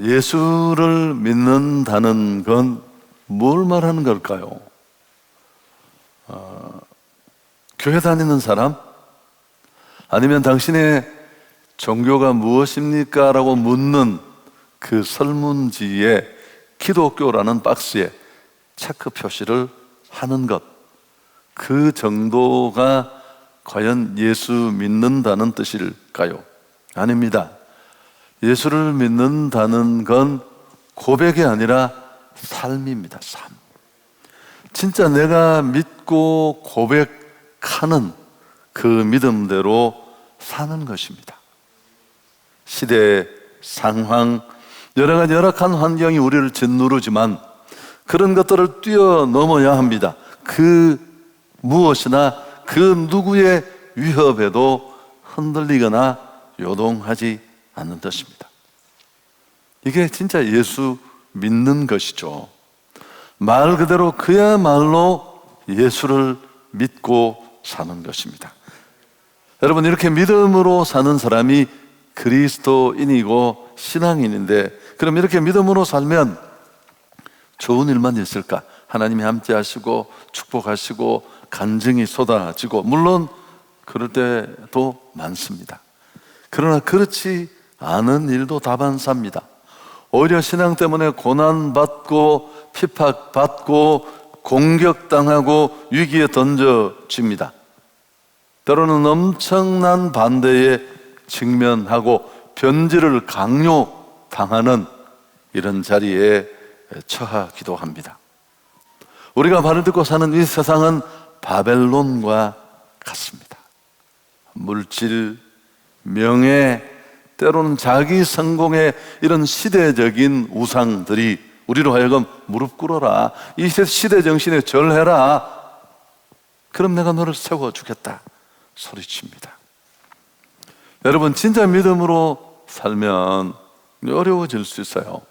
예수를 믿는다는 건 뭘 말하는 걸까요? 교회 다니는 사람? 아니면 당신의 종교가 무엇입니까? 라고 묻는 그 설문지에 기독교라는 박스에 체크 표시를 하는 것, 그 정도가 과연 예수 믿는다는 뜻일까요? 아닙니다. 예수를 믿는다는 건 고백이 아니라 삶입니다. 삶. 진짜 내가 믿고 고백하는 그 믿음대로 사는 것입니다. 시대, 상황, 여러 가지 열악한 환경이 우리를 짓누르지만 그런 것들을 뛰어넘어야 합니다. 그 무엇이나 그 누구의 위협에도 흔들리거나 요동하지 않는 것입니다. 이게 진짜 예수 믿는 것이죠. 말 그대로 그야말로 예수를 믿고 사는 것입니다. 여러분, 이렇게 믿음으로 사는 사람이 그리스도인이고 신앙인인데, 그럼 이렇게 믿음으로 살면 좋은 일만 있을까? 하나님이 함께 하시고 축복하시고 간증이 쏟아지고, 물론 그럴 때도 많습니다. 그러나 그렇지 않은 일도 다반사입니다. 오히려 신앙 때문에 고난받고 핍박받고 공격당하고 위기에 던져집니다. 때로는 엄청난 반대에 직면하고 변질을 강요당하는 이런 자리에 처하기도 합니다. 우리가 말을 듣고 사는 이 세상은 바벨론과 같습니다. 물질, 명예, 때로는 자기 성공의 이런 시대적인 우상들이 우리로 하여금 무릎 꿇어라, 이 시대 정신에 절해라, 그럼 내가 너를 세워주겠다 소리칩니다. 여러분, 진짜 믿음으로 살면 어려워질 수 있어요.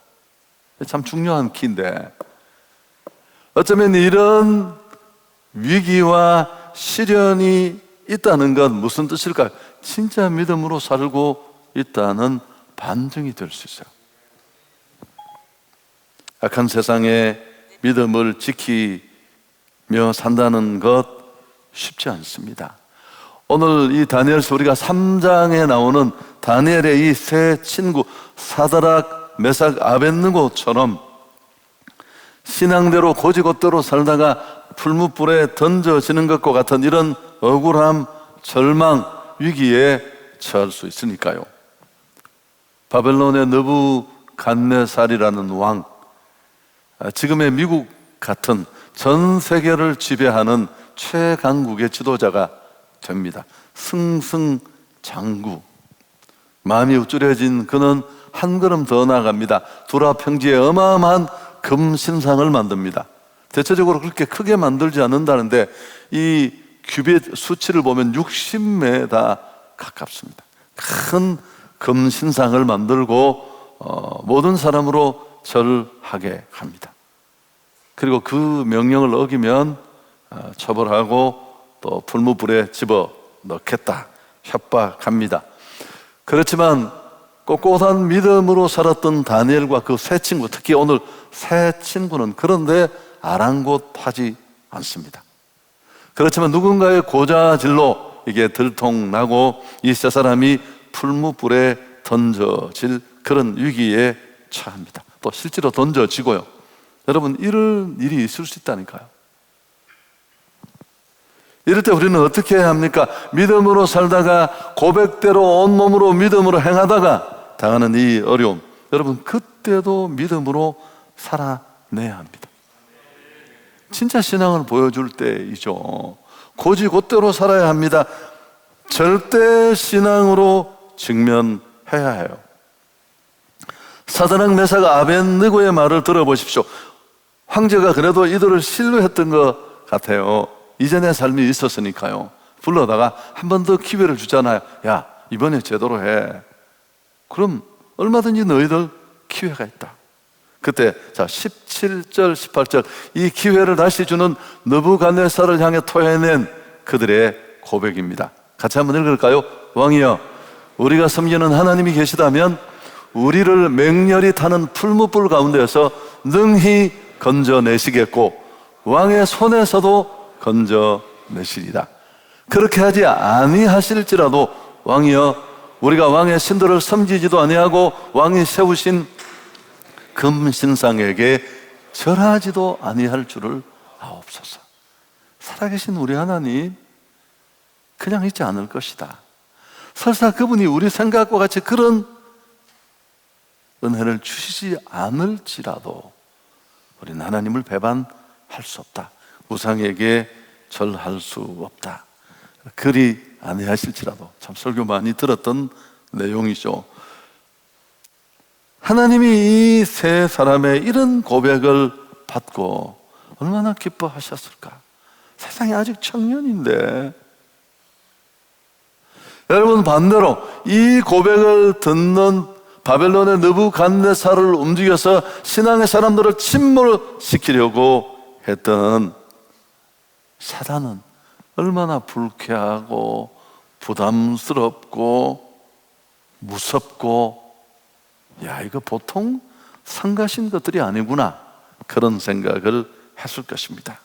참 중요한 키인데, 어쩌면 이런 위기와 시련이 있다는 건 무슨 뜻일까요? 진짜 믿음으로 살고 있다는 반증이 될 수 있어요. 악한 세상에 믿음을 지키며 산다는 것 쉽지 않습니다. 오늘 이 다니엘서 우리가 3장에 나오는 다니엘의 이 세 친구 사드락, 메삭, 아벳느고처럼 신앙대로 고지곳대로 살다가 풀무불에 던져지는 것과 같은 이런 억울함, 절망, 위기에 처할 수 있으니까요. 바벨론의 느부갓네살이라는 왕, 지금의 미국 같은 전 세계를 지배하는 최강국의 지도자가 됩니다. 승승장구. 마음이 우쭐해진 그는 한 걸음 더 나아갑니다. 두라 평지에 어마어마한 금신상을 만듭니다. 대체적으로 그렇게 크게 만들지 않는다는데 이 규빗 수치를 보면 60m 가깝습니다. 큰 금신상을 만들고 모든 사람으로 절하게 합니다. 그리고 그 명령을 어기면 처벌하고 또 풀무불에 집어넣겠다 협박합니다. 그렇지만 꼿꼿한 믿음으로 살았던 다니엘과 그 세 친구, 특히 오늘 세 친구는 그런데 아랑곳하지 않습니다. 그렇지만 누군가의 고자질로 이게 들통나고 이 세 사람이 풀무불에 던져질 그런 위기에 처합니다. 또 실제로 던져지고요. 여러분, 이런 일이 있을 수 있다니까요. 이럴 때 우리는 어떻게 해야 합니까? 믿음으로 살다가 고백대로 온몸으로 믿음으로 행하다가 당하는 이 어려움, 여러분, 그때도 믿음으로 살아내야 합니다. 진짜 신앙을 보여줄 때이죠. 고지곧대로 살아야 합니다. 절대 신앙으로 직면해야 해요. 사드락, 메삭, 아벳느고의 말을 들어보십시오. 황제가 그래도 이들을 신뢰했던 것 같아요. 이전의 삶이 있었으니까요. 불러다가 한 번 더 기회를 주잖아요. 야, 이번에 제대로 해. 그럼 얼마든지 너희들 기회가 있다. 그때 자 17절 18절 이 기회를 다시 주는 느부갓네살을 향해 토해낸 그들의 고백입니다. 같이 한번 읽을까요? 왕이여, 우리가 섬기는 하나님이 계시다면 우리를 맹렬히 타는 풀무불 가운데서 능히 건져내시겠고 왕의 손에서도 건져내시리라. 그렇게 하지 아니하실지라도 왕이여, 우리가 왕의 신들을 섬기지도 아니하고 왕이 세우신 금신상에게 절하지도 아니할 줄을 아옵소서. 살아계신 우리 하나님 그냥 있지 않을 것이다. 설사 그분이 우리 생각과 같이 그런 은혜를 주시지 않을지라도 우리는 하나님을 배반할 수 없다. 우상에게 절할 수 없다. 그리 아니하실지라도. 참 설교 많이 들었던 내용이죠. 하나님이 이 세 사람의 이런 고백을 받고 얼마나 기뻐하셨을까. 세상이 아직 청년인데. 여러분, 반대로 이 고백을 듣는 바벨론의 느부갓네살을 움직여서 신앙의 사람들을 침몰시키려고 했던 사단은 얼마나 불쾌하고 부담스럽고 무섭고, 야, 이거 보통 성가신 것들이 아니구나, 그런 생각을 했을 것입니다.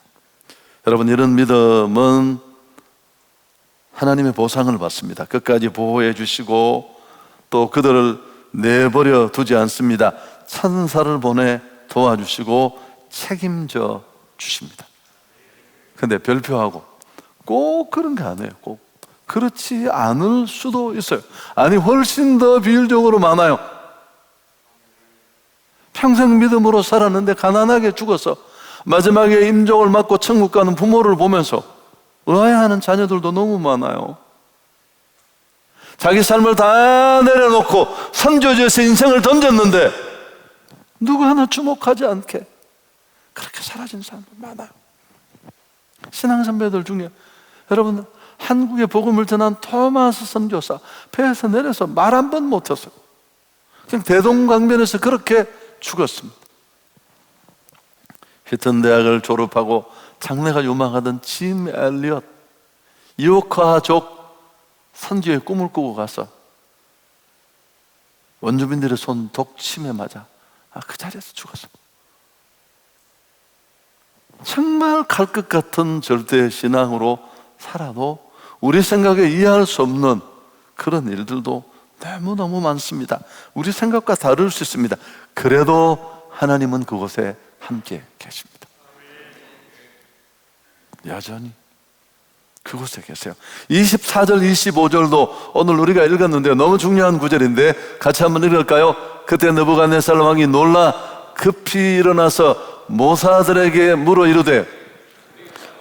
여러분, 이런 믿음은 하나님의 보상을 받습니다. 끝까지 보호해 주시고 또 그들을 내버려 두지 않습니다. 천사를 보내 도와주시고 책임져 주십니다. 근데 별표하고 꼭 그런 게 아니에요. 꼭 그렇지 않을 수도 있어요. 아니, 훨씬 더 비율적으로 많아요. 평생 믿음으로 살았는데 가난하게 죽어서 마지막에 임종을 맞고 천국 가는 부모를 보면서 의아해하는 자녀들도 너무 많아요. 자기 삶을 다 내려놓고 선교지에서 인생을 던졌는데 누구 하나 주목하지 않게 그렇게 사라진 사람들 많아요. 신앙 선배들 중에 여러분, 한국의 복음을 전한 토마스 선교사 배에서 내려서 말 한 번 못했어요. 그냥 대동강변에서 그렇게 죽었습니다. 히튼 대학을 졸업하고 장래가 유망하던 짐 엘리엇, 이오카족 선교의 꿈을 꾸고 가서 원주민들의 손 독침에 맞아 그 자리에서 죽었습니다. 정말 갈 것 같은 절대 신앙으로 살아도 우리 생각에 이해할 수 없는 그런 일들도 너무너무 많습니다. 우리 생각과 다를 수 있습니다. 그래도 하나님은 그곳에 함께 계십니다. 여전히 그곳에 계세요. 24절 25절도 오늘 우리가 읽었는데요, 너무 중요한 구절인데 같이 한번 읽을까요? 그때 느부갓네살 왕이 놀라 급히 일어나서 모사들에게 물어 이르되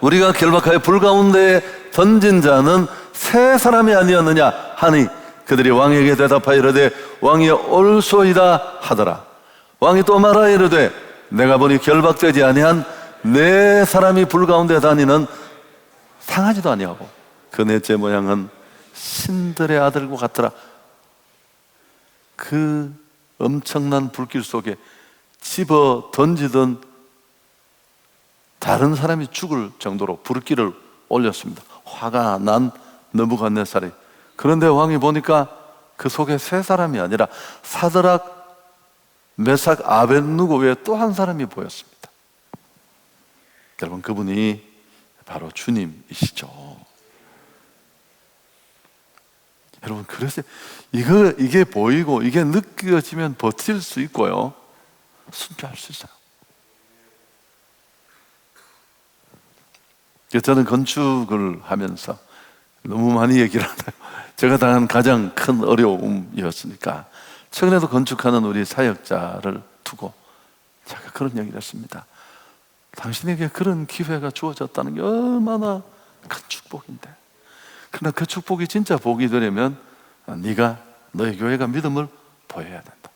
우리가 결박하여 불 가운데에 던진 자는 세 사람이 아니었느냐 하니 그들이 왕에게 대답하여 이르되 왕이 옳소이다 하더라. 왕이 또 말하여 이르되 내가 보니 결박되지 아니한 네 사람이 불 가운데 다니는 상하지도 아니하고 그 넷째 모양은 신들의 아들과 같더라. 그 엄청난 불길 속에 집어 던지던 다른 사람이 죽을 정도로 불길을 올렸습니다. 화가 난 느부갓네살이. 그런데 왕이 보니까 그 속에 세 사람이 아니라 사드락, 메삭, 아벳느고 외에 또 한 사람이 보였습니다. 여러분, 그분이 바로 주님이시죠. 여러분, 그래서 이게 보이고 이게 느껴지면 버틸 수 있고요, 순교할 수 있어요. 저는 건축을 하면서 너무 많이 얘기를 하나요? 제가 당한 가장 큰 어려움이었으니까 최근에도 건축하는 우리 사역자를 두고 제가 그런 얘기를 했습니다. 당신에게 그런 기회가 주어졌다는 게 얼마나 큰 축복인데, 그러나 그 축복이 진짜 복이 되려면 너의 교회가 믿음을 보여야 된다.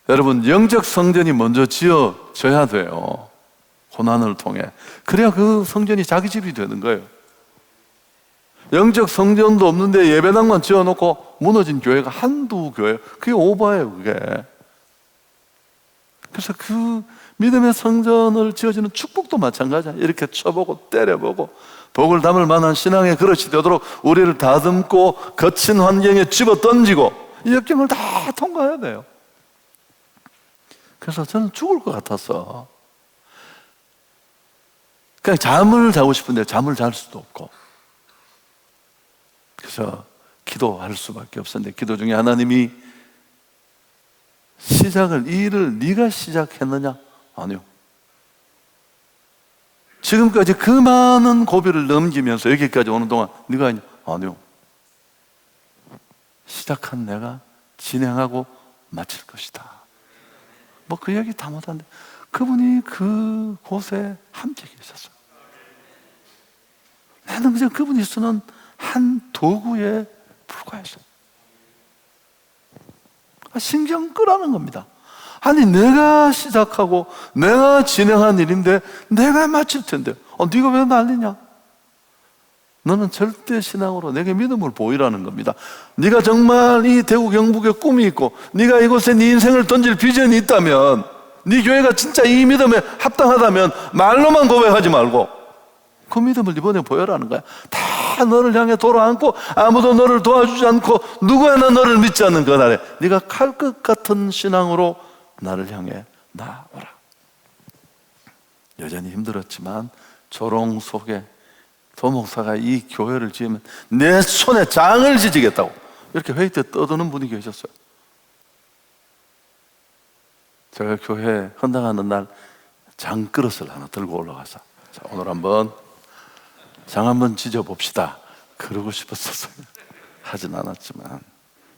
여러분, 영적 성전이 먼저 지어져야 돼요. 고난을 통해. 그래야 그 성전이 자기 집이 되는 거예요. 영적 성전도 없는데 예배당만 지어놓고 무너진 교회가 한두 교회, 그게 오버예요, 그게. 그래서 그 믿음의 성전을 지어주는 축복도 마찬가지야. 이렇게 쳐보고 때려보고 복을 담을 만한 신앙의 그릇이 되도록 우리를 다듬고 거친 환경에 집어 던지고 이 역경을 다 통과해야 돼요. 그래서 저는 죽을 것 같았어. 그냥 잠을 자고 싶은데 잠을 잘 수도 없고, 그래서 기도할 수밖에 없었는데, 기도 중에 하나님이 시작을, 이 일을 네가 시작했느냐? 아니요. 지금까지 그 많은 고비를 넘기면서 여기까지 오는 동안 네가 했냐? 아니요. 시작한 내가 진행하고 마칠 것이다. 뭐 그 얘기 다 못하는데 그분이 그 곳에 함께 계셨어요. 나는 그냥 그분이 쓰는 한 도구에 불과했어요. 신경 끄라는 겁니다. 아니, 내가 시작하고 내가 진행한 일인데 내가 마칠 텐데 네가 왜 난리냐? 너는 절대 신앙으로 내게 믿음을 보이라는 겁니다. 네가 정말 이 대구 경북에 꿈이 있고 네가 이곳에 네 인생을 던질 비전이 있다면, 네 교회가 진짜 이 믿음에 합당하다면 말로만 고백하지 말고 그 믿음을 이번에 보여라는 거야. 다 너를 향해 돌아앉고 아무도 너를 도와주지 않고 누구 하나 너를 믿지 않는 그날에 네가 칼끝 같은 신앙으로 나를 향해 나오라. 여전히 힘들었지만 조롱 속에 도목사가 이 교회를 지으면 내 손에 장을 지지겠다고 이렇게 회의 때 떠드는 분이 계셨어요. 제가 교회 헌당하는 날 장그릇을 하나 들고 올라가서, 자, 오늘 한번 장 한번 지져봅시다 그러고 싶었었어요. 하진 않았지만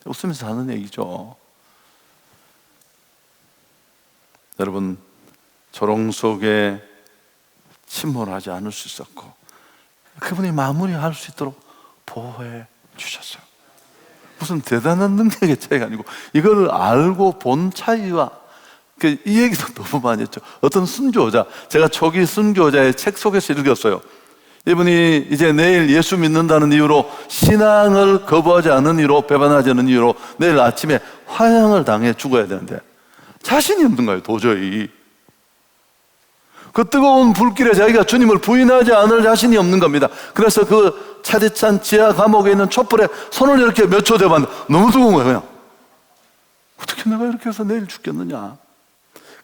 웃으면서 하는 얘기죠. 여러분, 조롱 속에 침몰하지 않을 수 있었고 그분이 마무리할 수 있도록 보호해 주셨어요. 무슨 대단한 능력의 차이가 아니고 이걸 알고 본 차이와, 이 얘기도 너무 많이 했죠. 어떤 순교자, 제가 초기 순교자의 책 속에서 읽었어요. 이분이 이제 내일 예수 믿는다는 이유로, 신앙을 거부하지 않은 이유로, 배반하지 않은 이유로 내일 아침에 화형을 당해 죽어야 되는데 자신이 없는 거예요. 도저히 그 뜨거운 불길에 자기가 주님을 부인하지 않을 자신이 없는 겁니다. 그래서 그 차디찬 지하 감옥에 있는 촛불에 손을 이렇게 몇 초 대봤는데 너무 뜨거운 거예요. 그냥 어떻게 내가 이렇게 해서 내일 죽겠느냐.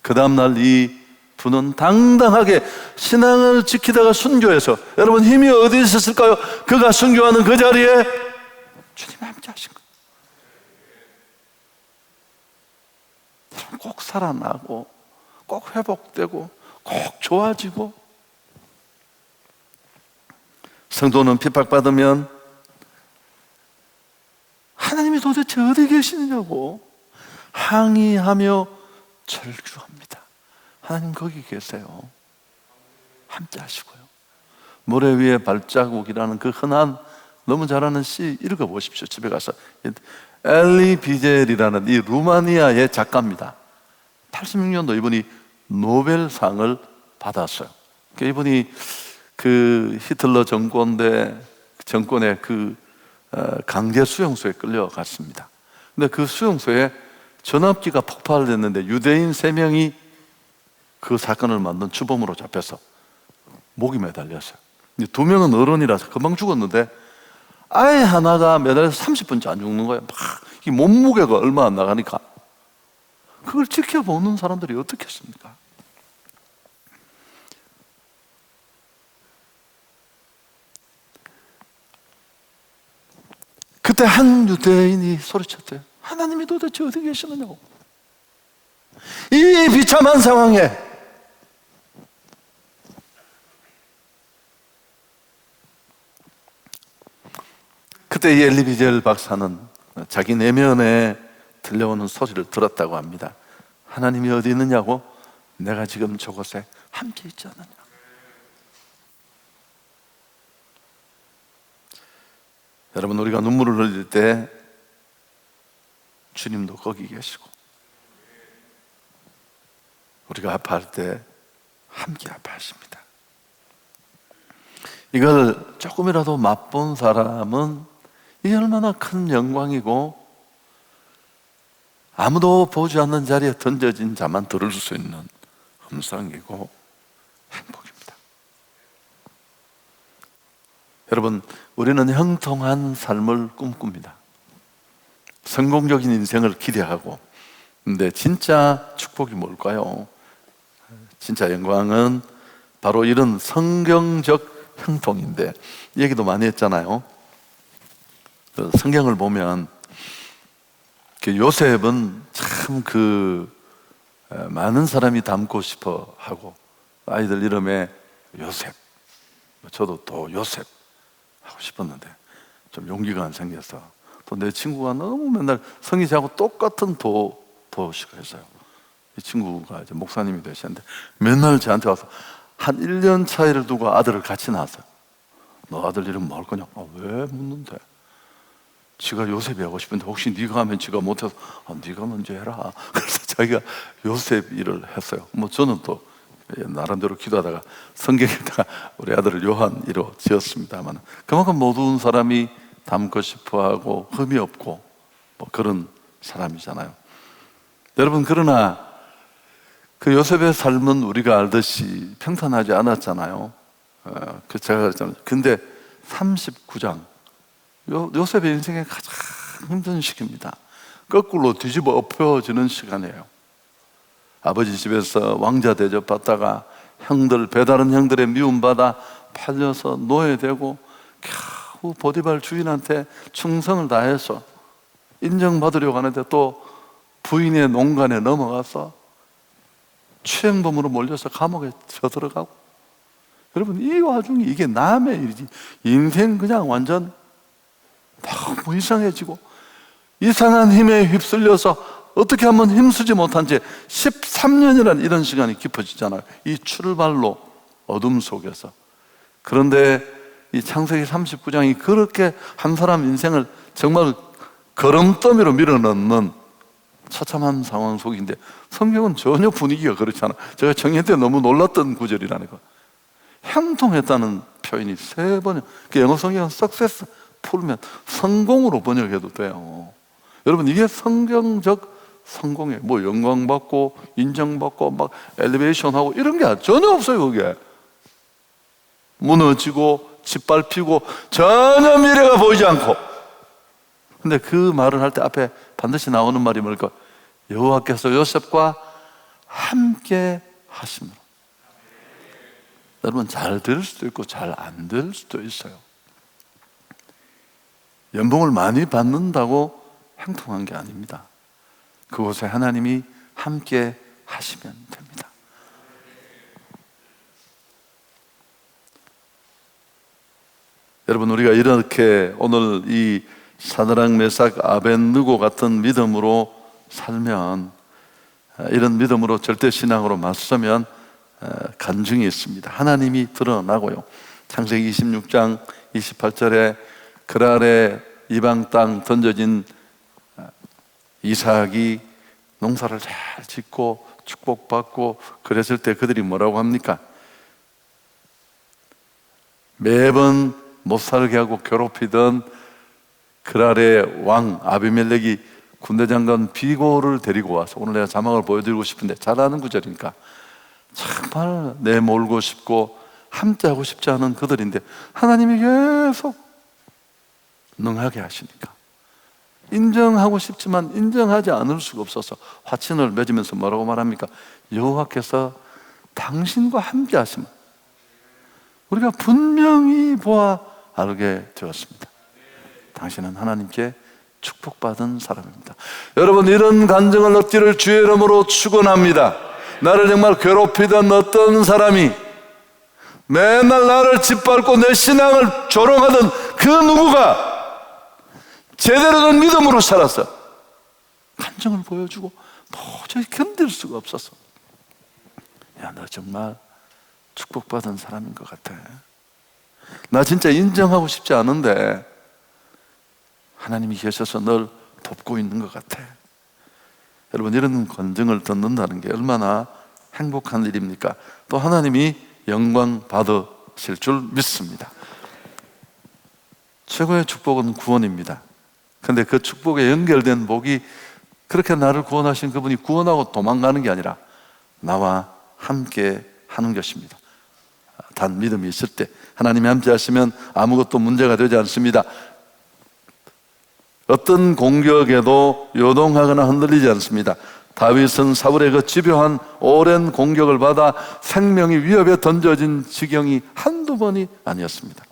그 다음날 이 분은 당당하게 신앙을 지키다가 순교해서, 여러분 힘이 어디 있었을까요? 그가 순교하는 그 자리에 주님이 함께 하신 거예요. 꼭 살아나고 꼭 회복되고 꼭 좋아지고, 성도는 핍박받으면 하나님이 도대체 어디 계시느냐고 항의하며 절규합니다. 하나님 거기 계세요. 함께 하시고요. 모래 위에 발자국이라는 그 흔한, 너무 잘 아는 시 읽어보십시오. 집에 가서. 엘리 비젤이라는 이 루마니아의 작가입니다. 86년도 이분이 노벨상을 받았어요. 이분이 그 히틀러 정권의 그 강제 수용소에 끌려갔습니다. 근데 그 수용소에 전압기가 폭발됐는데 유대인 3명이 그 사건을 만든 주범으로 잡혀서 목이 매달렸어요. 2명은 어른이라서 금방 죽었는데 아예 하나가 매달려서 30분째 안 죽는 거예요. 이 몸무게가 얼마 안 나가니까. 그걸 지켜보는 사람들이 어떻겠습니까? 그때 한 유대인이 소리쳤대요. 하나님이 도대체 어디 계시느냐고. 이 비참한 상황에 그때 이 엘리 비젤 박사는 자기 내면에 들려오는 소리를 들었다고 합니다. 하나님이 어디 있느냐고? 내가 지금 저곳에 함께 있지 않느냐. 여러분, 우리가 눈물을 흘릴 때 주님도 거기 계시고, 우리가 아파할 때 함께 아파하십니다. 이걸 조금이라도 맛본 사람은 이게 얼마나 큰 영광이고, 아무도 보지 않는 자리에 던져진 자만 들을 수 있는 음성이고 행복입니다. 여러분, 우리는 형통한 삶을 꿈꿉니다. 성공적인 인생을 기대하고, 근데 진짜 축복이 뭘까요? 진짜 영광은 바로 이런 성경적 형통인데, 얘기도 많이 했잖아요. 성경을 보면 요셉은 참 많은 사람이 닮고 싶어 하고, 아이들 이름에 요셉, 저도 또 요셉 하고 싶었는데 좀 용기가 안 생겨서, 또 내 친구가 너무 맨날 성이 저하고 똑같은 도시가 있어요. 이 친구가 이제 목사님이 되셨는데 맨날 저한테 와서 한 1년 차이를 두고 아들을 같이 낳았어요. 너 아들 이름 뭐 할 거냐? 왜 묻는데? 지가 요셉이 하고 싶은데 혹시 네가 하면 지가 못해서 네가 먼저 해라. 그래서 자기가 요셉 일을 했어요. 뭐 저는 또 나름대로 기도하다가 성경에다가 우리 아들을 요한이로 지었습니다만, 그만큼 모든 사람이 닮고 싶어하고 흠이 없고 뭐 그런 사람이잖아요. 여러분, 그러나 그 요셉의 삶은 우리가 알듯이 평탄하지 않았잖아요. 제가 그랬잖아요. 근데 39장, 요셉의 인생의 가장 힘든 시기입니다. 거꾸로 뒤집어 엎혀지는 시간이에요. 아버지 집에서 왕자 대접받다가 다른 형들의 미움받아 팔려서 노예되고, 겨우 보디발 주인한테 충성을 다해서 인정받으려고 하는데 또 부인의 농간에 넘어가서 추행범으로 몰려서 감옥에 쳐들어가고. 여러분, 이 와중에 이게 남의 일이지, 인생 그냥 완전 너무 이상해지고 이상한 힘에 휩쓸려서 어떻게 하면 힘쓰지 못한 채 13년이라는 이런 시간이 깊어지잖아요. 이 출발로 어둠 속에서. 그런데 이 창세기 39장이 그렇게 한 사람 인생을 정말 걸음더미로 밀어넣는 처참한 상황 속인데, 성경은 전혀 분위기가 그렇지 않아요. 제가 정리할 때 너무 놀랐던 구절이라는 거. 형통했다는 표현이 3번. 영어 성경은 success 풀면 성공으로 번역해도 돼요. 여러분, 이게 성경적 성공이에요. 뭐 영광받고 인정받고 막 엘리베이션하고 이런 게 전혀 없어요. 그게 무너지고 짓밟히고 전혀 미래가 보이지 않고. 근데 그 말을 할 때 앞에 반드시 나오는 말이 뭘까? 여호와께서 요셉과 함께 하심으로. 여러분, 잘 될 수도 있고 잘 안 될 수도 있어요. 연봉을 많이 받는다고 형통한 게 아닙니다. 그곳에 하나님이 함께 하시면 됩니다. 여러분, 우리가 이렇게 오늘 이 사드락, 메삭, 아벳느고 같은 믿음으로 살면, 이런 믿음으로 절대 신앙으로 맞서면 간증이 있습니다. 하나님이 드러나고요. 창세기 26장 28절에 그랄의 이방 땅 던져진 이삭이 농사를 잘 짓고 축복받고 그랬을 때 그들이 뭐라고 합니까? 매번 못 살게 하고 괴롭히던 그랄의 왕 아비멜렉이 군대장관 비고를 데리고 와서, 오늘 내가 자막을 보여드리고 싶은데 잘 아는 구절이니까, 정말 내몰고 싶고 함께하고 싶지 않은 그들인데 하나님이 계속 능하게 하시니까 인정하고 싶지만 인정하지 않을 수가 없어서 화친을 맺으면서 뭐라고 말합니까? 여호와께서 당신과 함께 하시면 우리가 분명히 보아 알게 되었습니다. 당신은 하나님께 축복받은 사람입니다. 여러분, 이런 간증을 얻기를 주의 이름으로 축원합니다. 나를 정말 괴롭히던 어떤 사람이 맨날 나를 짓밟고 내 신앙을 조롱하던 그 누구가 제대로 된 믿음으로 살았어. 간증을 보여주고 도저히 견딜 수가 없었어. 야, 너 정말 축복받은 사람인 것 같아. 나 진짜 인정하고 싶지 않은데 하나님이 계셔서 널 돕고 있는 것 같아. 여러분, 이런 간증을 듣는다는 게 얼마나 행복한 일입니까? 또 하나님이 영광 받으실 줄 믿습니다. 최고의 축복은 구원입니다. 근데 그 축복에 연결된 복이, 그렇게 나를 구원하신 그분이 구원하고 도망가는 게 아니라 나와 함께 하는 것입니다. 단 믿음이 있을 때 하나님이 함께 하시면 아무것도 문제가 되지 않습니다. 어떤 공격에도 요동하거나 흔들리지 않습니다. 다윗은 사울의 그 집요한 오랜 공격을 받아 생명이 위협에 던져진 지경이 한두 번이 아니었습니다.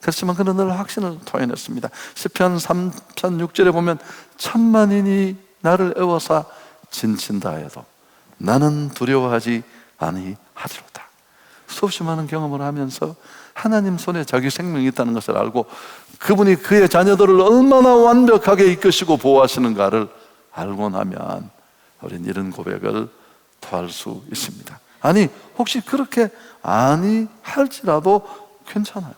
그렇지만 그는 늘 확신을 토해냈습니다. 시편 3편 6절에 보면 천만인이 나를 애워싸 진친다 해도 나는 두려워하지 아니하리로다. 수없이 많은 경험을 하면서 하나님 손에 자기 생명이 있다는 것을 알고 그분이 그의 자녀들을 얼마나 완벽하게 이끄시고 보호하시는가를 알고 나면 우리는 이런 고백을 토할 수 있습니다. 아니 혹시 그렇게 아니할지라도 괜찮아요.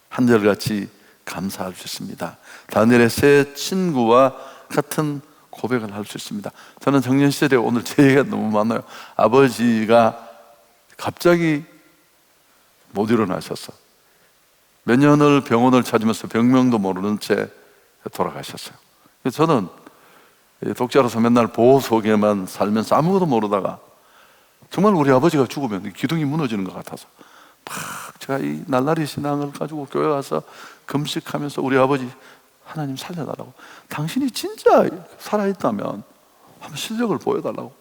한결같이 감사할 수 있습니다. 다니엘의 새 친구와 같은 고백을 할 수 있습니다. 저는 청년 시절에 오늘 제 얘기가 너무 많아요. 아버지가 갑자기 못 일어나셔서 몇 년을 병원을 찾으면서 병명도 모르는 채 돌아가셨어요. 그래서 저는 독자로서 맨날 보호 속에만 살면서 아무것도 모르다가 정말 우리 아버지가 죽으면 기둥이 무너지는 것 같아서 막 제가 이 날라리 신앙을 가지고 교회 가서 금식하면서 우리 아버지 하나님 살려달라고, 당신이 진짜 살아있다면 한번 실력을 보여달라고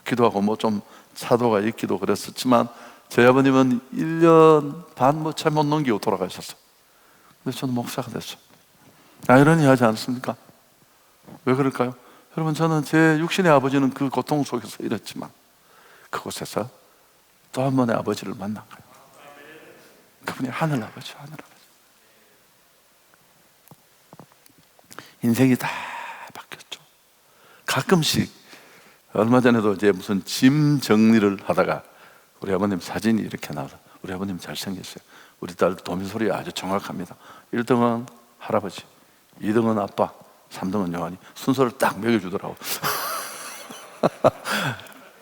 기도하고 뭐 좀 차도가 있기도 그랬었지만 저희 아버님은 1년 반 채 못 넘기고 돌아가셨어요. 근데 저는 목사가 됐어요. 아이러니하지 않습니까? 왜 그럴까요? 여러분, 저는 제 육신의 아버지는 그 고통 속에서 이랬지만 그곳에서 또 한 번의 아버지를 만난 거예요. 그분이 하늘 아버지, 하늘 아버지. 인생이 다 바뀌었죠. 가끔씩 얼마 전에도 이제 무슨 짐 정리를 하다가 우리 아버님 사진이 이렇게 나와서 우리 아버님 잘생겼어요. 우리 딸 도민소리 아주 정확합니다. 1등은 할아버지, 2등은 아빠, 3등은 요한이 순서를 딱 매겨주더라고.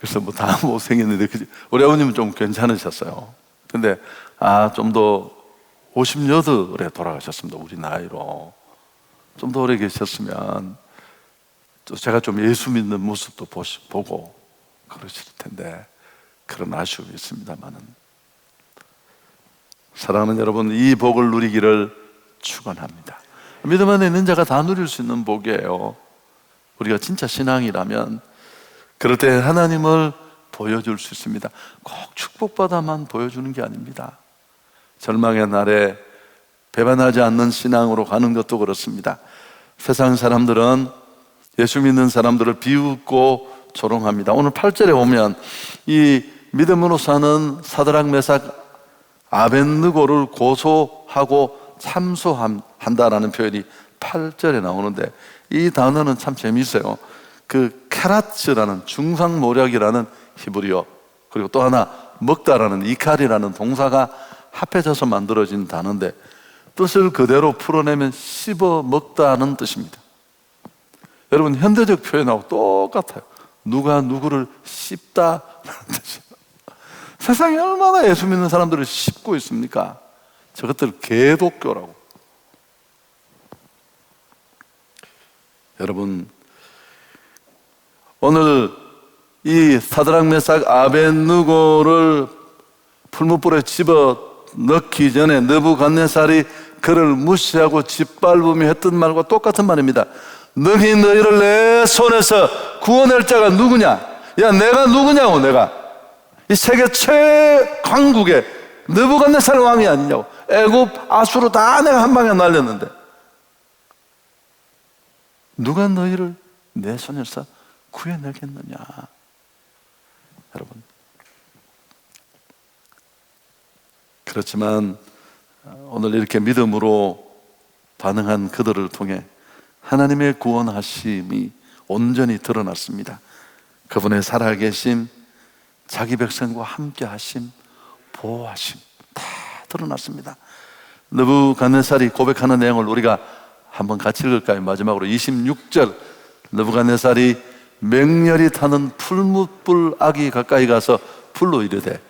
그래서 뭐 다 못생겼는데 우리 아버님은 좀 괜찮으셨어요. 근데 좀 더 58에 돌아가셨습니다. 우리 나이로 좀 더 오래 계셨으면 또 제가 좀 예수 믿는 모습도 보고 그러실 텐데 그런 아쉬움이 있습니다만은, 사랑하는 여러분, 이 복을 누리기를 축원합니다. 믿음 안에 있는 자가 다 누릴 수 있는 복이에요. 우리가 진짜 신앙이라면 그럴 때 하나님을 보여줄 수 있습니다. 꼭 축복받아만 보여주는 게 아닙니다. 절망의 날에 배반하지 않는 신앙으로 가는 것도 그렇습니다. 세상 사람들은 예수 믿는 사람들을 비웃고 조롱합니다. 오늘 8절에 보면 이 믿음으로 사는 사드락 메삭 아벳느고를 고소하고 참소한다라는 표현이 8절에 나오는데 이 단어는 참 재미있어요. 그 케라츠라는 중상모략이라는 히브리어, 그리고 또 하나 먹다라는 이칼이라는 동사가 합해져서 만들어진 단어인데 뜻을 그대로 풀어내면 씹어 먹다는 뜻입니다. 여러분, 현대적 표현하고 똑같아요. 누가 누구를 씹다라는 뜻이에요. 세상에 얼마나 예수 믿는 사람들을 씹고 있습니까? 저것들 개독교라고. 여러분, 오늘 이 사드락 메삭 아벳느고를 풀무불에 집어 넣기 전에 느부갓네살이 그를 무시하고 짓밟으며 했던 말과 똑같은 말입니다. 너희 너희를 내 손에서 구원할 자가 누구냐? 야, 내가 누구냐고. 내가 이 세계 최강국의 느부갓네살 왕이 아니냐고. 애굽, 아수르 다 내가 한 방에 날렸는데 누가 너희를 내 손에서 구해내겠느냐? 여러분, 그렇지만 오늘 이렇게 믿음으로 반응한 그들을 통해 하나님의 구원하심이 온전히 드러났습니다. 그분의 살아계심, 자기 백성과 함께 하심, 보호하심 다 드러났습니다. 느부갓네살이 고백하는 내용을 우리가 한번 같이 읽을까요? 마지막으로 26절, 느부갓네살이 맹렬히 타는 풀무불 아기 가까이 가서 불로 이르되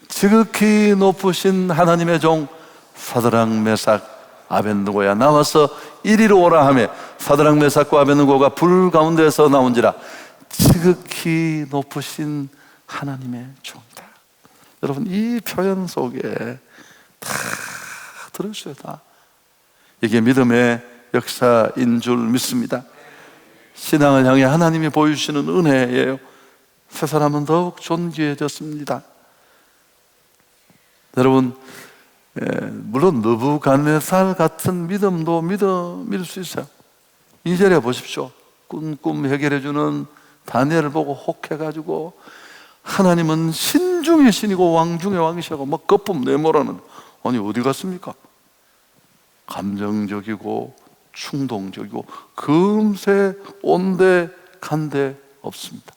지극히 높으신 하나님의 종 사드락 메삭 아벳느고야, 나와서 이리로 오라 하며 사드락 메삭과 아벳느고가 불 가운데서 나온지라 지극히 높으신 하나님의 종이다. 여러분, 이 표현 속에 다 들어있어요. 다 이게 믿음의 역사인 줄 믿습니다. 신앙을 향해 하나님이 보여주시는 은혜예요. 세 사람은 더욱 존귀해졌습니다. 여러분, 물론 느부갓네살 같은 믿음도 믿을 수 있어요. 2절에 보십시오. 꿈 해결해주는 다니엘을 보고 혹해가지고 하나님은 신중의 신이고 왕중의 왕이시고 막 거품 내몰아는, 아니 어디 갔습니까? 감정적이고 충동적이고 금세 온데 간데 없습니다.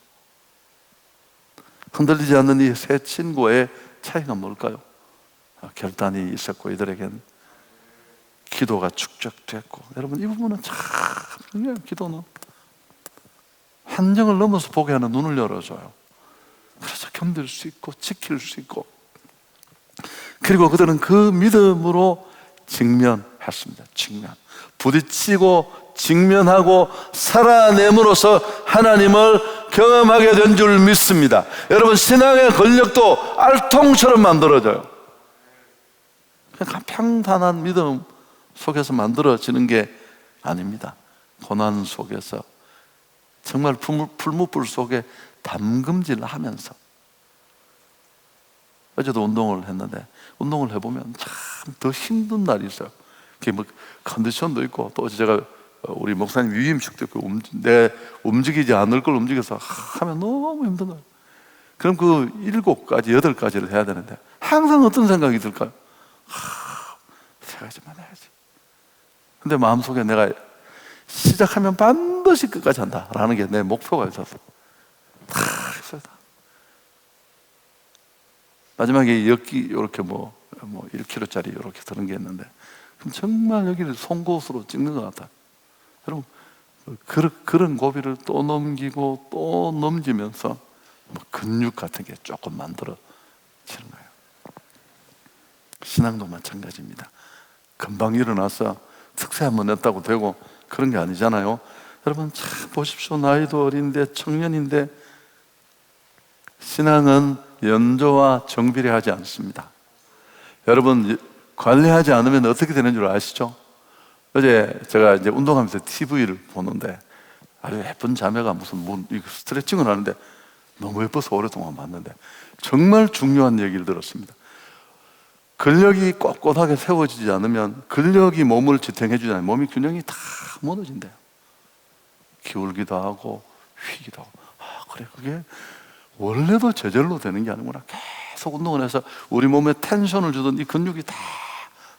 흔들리지 않는 이 세 친구의 차이가 뭘까요? 결단이 있었고 이들에겐 기도가 축적됐고. 여러분, 이 부분은 참 중요해요. 기도는 환경을 넘어서 보게 하는 눈을 열어줘요. 그래서 견딜 수 있고 지킬 수 있고. 그리고 그들은 그 믿음으로 직면했습니다. 부딪히고 직면하고 살아냄으로써 하나님을 경험하게 된 줄 믿습니다. 여러분, 신앙의 권력도 알통처럼 만들어져요. 그냥 평탄한 믿음 속에서 만들어지는 게 아닙니다. 고난 속에서 정말 풀무불 속에 담금질 하면서. 어제도 운동을 했는데 운동을 해보면 참 더 힘든 날이 있어요. 그게 뭐 컨디션도 있고, 또 어제 제가 우리 목사님 위임식도 있고, 내 움직이지 않을 걸 움직여서 하면 너무 힘든 거예요. 그럼 그 7가지, 8가지를 해야 되는데 항상 어떤 생각이 들까요? 3가지만 해야지. 근데 마음속에 내가 시작하면 반드시 끝까지 한다라는 게 내 목표가 있어서 다 했어요. 마지막에 엮기 이렇게 뭐 1kg짜리 이렇게 드는 게 있는데, 그럼 정말 여기를 송곳으로 찍는 것 같아요. 여러분, 그런 고비를 또 넘기고 또 넘기면서 뭐 근육 같은 게 조금 만들어지는 거예요. 신앙도 마찬가지입니다. 금방 일어나서 특세 한번 냈다고 되고 그런 게 아니잖아요. 여러분, 참 보십시오. 나이도 어린데 청년인데 신앙은 연조와 정비례하지 않습니다. 여러분, 관리하지 않으면 어떻게 되는 줄 아시죠? 어제 제가 이제 운동하면서 TV를 보는데 아주 예쁜 자매가 무슨 스트레칭을 하는데 너무 예뻐서 오랫동안 봤는데 정말 중요한 얘기를 들었습니다. 근력이 꼿꼿하게 세워지지 않으면, 근력이 몸을 지탱해 주지 않으면 몸이 균형이 다 무너진대요. 기울기도 하고 휘기도 하고. 그래, 그게 원래도 저절로 되는 게 아니구나. 계속 운동을 해서 우리 몸에 텐션을 주던 이 근육이 다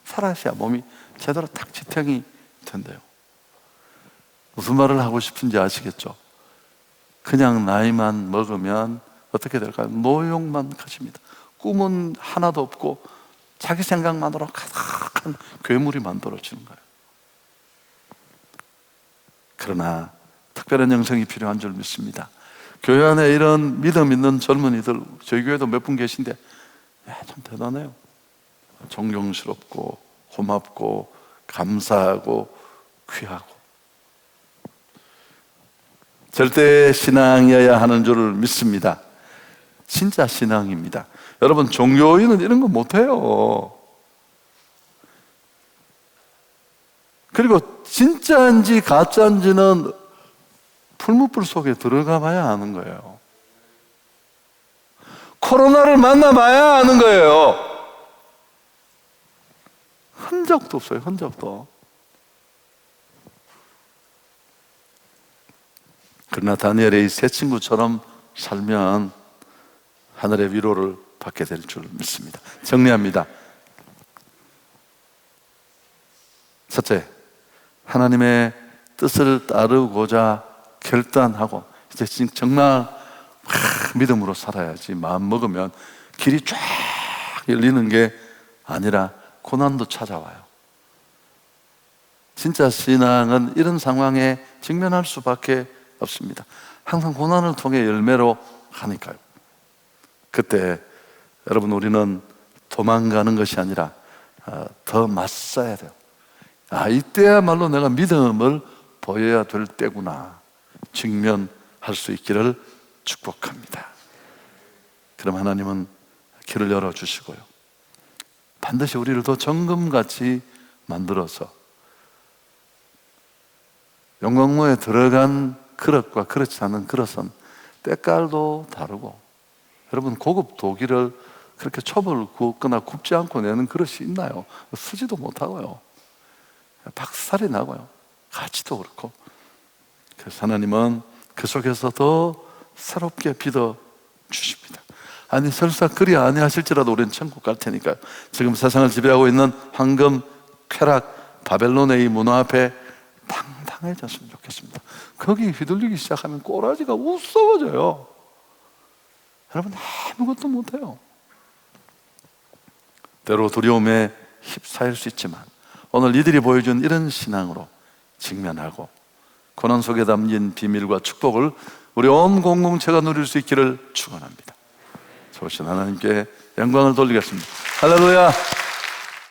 살아있어야 몸이 제대로 딱 지탱이 된대요. 무슨 말을 하고 싶은지 아시겠죠? 그냥 나이만 먹으면 어떻게 될까요? 노용만 가집니다. 꿈은 하나도 없고 자기 생각만으로 가득한 괴물이 만들어지는 거예요. 그러나 특별한 영성이 필요한 줄 믿습니다. 교회 안에 이런 믿음 있는 젊은이들, 저희 교회도 몇 분 계신데 참 대단해요. 존경스럽고 고맙고 감사하고 귀하고. 절대 신앙이어야 하는 줄 믿습니다. 진짜 신앙입니다. 여러분, 종교인은 이런 거 못해요. 그리고 진짜인지 가짜인지는 풀무불 속에 들어가 봐야 아는 거예요. 코로나를 만나봐야 아는 거예요. 흔적도 없어요. 흔적도. 그러나 다니엘의 이 세 친구처럼 살면 하늘의 위로를 받게 될 줄 믿습니다. 정리합니다. 첫째, 하나님의 뜻을 따르고자 결단하고 이제 정말 믿음으로 살아야지 마음 먹으면 길이 쫙 열리는 게 아니라 고난도 찾아와요. 진짜 신앙은 이런 상황에 직면할 수밖에 없습니다. 항상 고난을 통해 열매로 가니까요. 그때 여러분, 우리는 도망가는 것이 아니라 더 맞서야 돼요. 이때야말로 내가 믿음을 보여야 될 때구나, 직면할 수 있기를 축복합니다. 그럼 하나님은 길을 열어주시고요, 반드시 우리를 더 정금같이 만들어서 용광로에 들어간 그릇과 그렇지 않은 그릇은 때깔도 다르고, 여러분 고급 도기를 그렇게 첩을 굽거나 굽지 않고 내는 그릇이 있나요? 쓰지도 못하고요, 박살이 나고요, 가치도 그렇고. 그래서 하나님은 그 속에서 더 새롭게 빚어 주십니다. 아니 설사 그리 아니하실지라도 우리는 천국 갈 테니까요. 지금 세상을 지배하고 있는 황금, 쾌락, 바벨론의 이 문화 앞에 당당해졌으면 좋겠습니다. 거기 휘둘리기 시작하면 꼬라지가 우스워져요. 여러분 아무것도 못해요. 때로 두려움에 휩싸일 수 있지만 오늘 이들이 보여준 이런 신앙으로 직면하고 고난 속에 담긴 비밀과 축복을 우리 온 공동체가 누릴 수 있기를 축원합니다. 좋으신 하나님께 영광을 돌리겠습니다. 할렐루야.